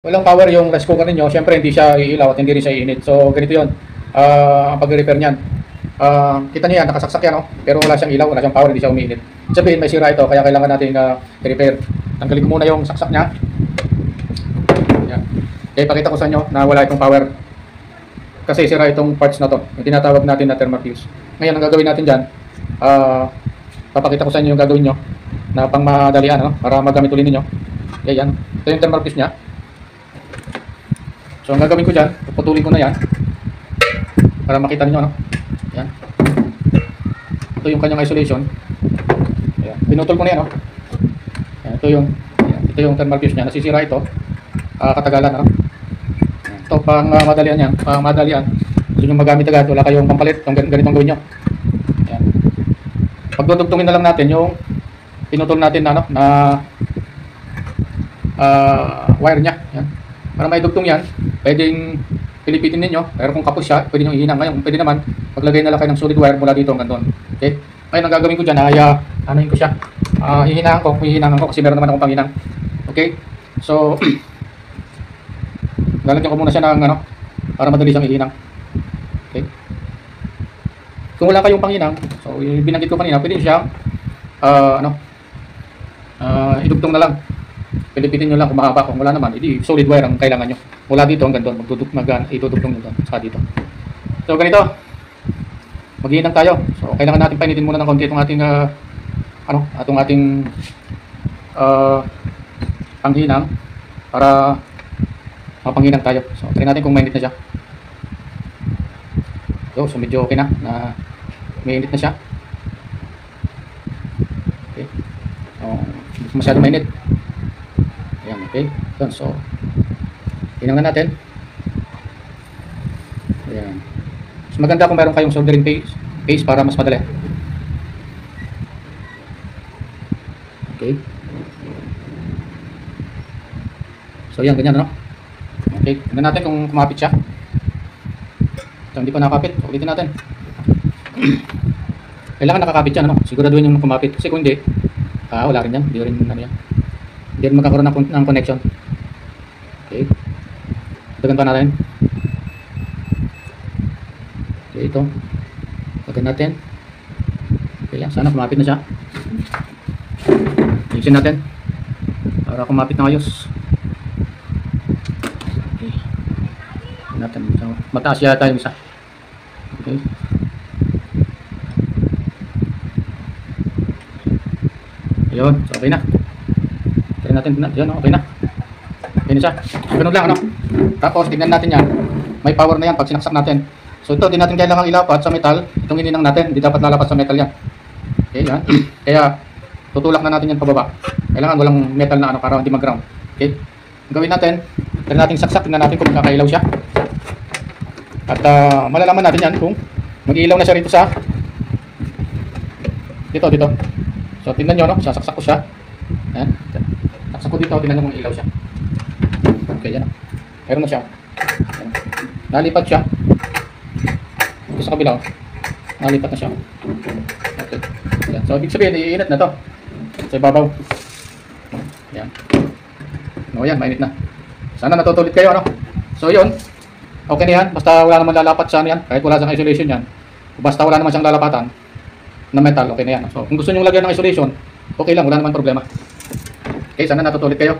Walang power yung rice cooker ninyo, syempre hindi siya iilaw at hindi rin siya iinit. So ganito yun, ang pag-repair niyan. Kita niyo yan, nakasaksak yan, oh, pero wala siyang ilaw, wala siyang power, hindi siya umiinit. Sabihin may sira ito, kaya kailangan natin i-repair. Tanggalin ko muna yung saksak niya. Yan. Kaya ipakita ko sa inyo na wala itong power. Kasi sira itong parts na to, yung tinatawag natin na thermal fuse. Ngayon, ang gagawin natin dyan, papakita ko sa inyo yung gagawin nyo na pang madalian, ano, para magamit ulit ninyo. Yan, ito yung thermal fuse niya. So ang gagawin ko dyan, puputulin ko na yan para makita niyo, ano? Yan. Ito yung kanyang isolation. Ayan. Pinutol ko na yan, oh. Ayan, ito yung thermal fuse niya. Nasisira ito. Katagalan, ano? Ito pang madalian yan. Pang madalian. Gusto nyo magamit agad. Wala kayong pampalit. Ganitong gawin nyo. Ayan. Pagdudugtungin na lang natin yung pinutol natin na, ano, na wire niya. Ayan. Para maidugtong yan, pwedeng pilipitin ninyo, pero kung kapos siya, pwede nyo ihinang. Ngayon, pwede naman, maglagay na lang kayo ng solid wire mula dito hanggang doon. Okay? Ngayon, ang gagawin ko dyan, anuhin ko siya. Hihinangan ko kasi meron naman akong panghinang. Okay? So, lalagyan ko muna siya ng, ano, para madali siyang ihinang. Okay? Kung wala kayong panghinang, so, binanggit ko kanina, pwede siyang, idugtong na lang. Pilipitin nyo lang kung mahaba. Kung wala naman, hindi solid wire ang kailangan nyo. Mula dito hanggang doon, itudugtong nyo doon, saka dito. So ganito, maghihinang tayo. So kailangan natin painitin muna ng konti itong ating panghinang para mapanghinang tayo. So try natin kung mainit na siya. So medyo okay na mainit na siya. Okay. Hindi masyado mainit. Ayan, okay. So, hinangan natin. Ayan. Mas maganda kung meron kayong soldering paste para mas madali. Okay. So, yan, ganyan, ano? Okay. Tingnan natin kung kumapit siya. So, hindi pa nakapit. Ulitin natin. Kailangan nakakapit yan, ano? Siguraduhin yung kumapit. Kasi kung hindi, wala rin yan. Hindi rin, ano yan. Hindi magkakaroon ng connection. Okay. Dagan pa natin. Okay, ito. Dagan natin. Okay, sana kumapit na siya. Iksin natin. Para kumapit na ayos. Okay. Natin. So, mataas yata yung isa. Okay. Ayun. So, okay na. Tignan natin, yan, okay na. Okay na siya. Ganun lang, ano. Tapos, tignan natin yan. May power na yan pag sinaksak natin. So, ito, di natin kailangang ilapat sa metal. Itong hininang natin, hindi dapat lalapat sa metal yan. Okay, yan. Kaya, tutulak na natin yan pababa. Kailangan walang metal na, ano, para hindi mag-ground. Okay. Ang gawin natin, tignan natin saksak, tignan natin kung magkakailaw siya. At, malalaman natin yan kung mag-iilaw na siya rito sa dito. So, tignan nyo, no, sasaksak ko siya. Yan. Saksak ko dito, tingnan nyo kung ilaw siya. Okay, yan. Meron na siya. Yan. Nalipat siya. Ito sa kabila. Nalipat na siya. Okay. Yan. So, ibig sabihin, iinit na to. Sa ibabaw. Yan. No, yan, mainit na. Sana natutulit kayo, ano? So, yun. Okay na yan. Basta wala naman lalapat sa ano yan. Kahit wala siyang isolation yan. Basta wala naman siyang lalapatan na metal, okay na yan. So, kung gusto nyo lagyan ng isolation, okay lang, wala naman problema. Okay, sana natutulit kayo.